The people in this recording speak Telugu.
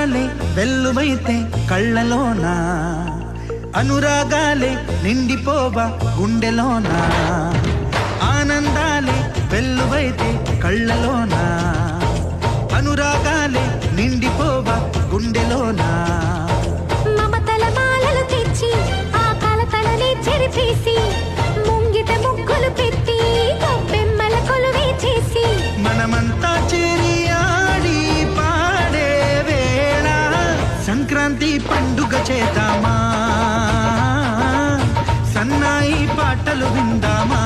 దీపాలే వెల్లువైతే కళ్ళలోనా, అనురాగాలే నిండిపోవా గుండెలోనా, ఆనందాలే వెల్లువైతే కళ్ళలోనా, అనురాగాలే నిండిపోవా గుండెలోనా. మమతల మాలలు తెచ్చి ఆ కలతలని చెరిపేసి ముంగిట ముగ్గులు పెట్టి గొప్పెమ్మల కొలువే చేసి మనమంతా చేరి ఆడి పాడే వేళ సంక్రాంతి పండుగ చేద్దామా, సన్నాయి పాటలు విందామా.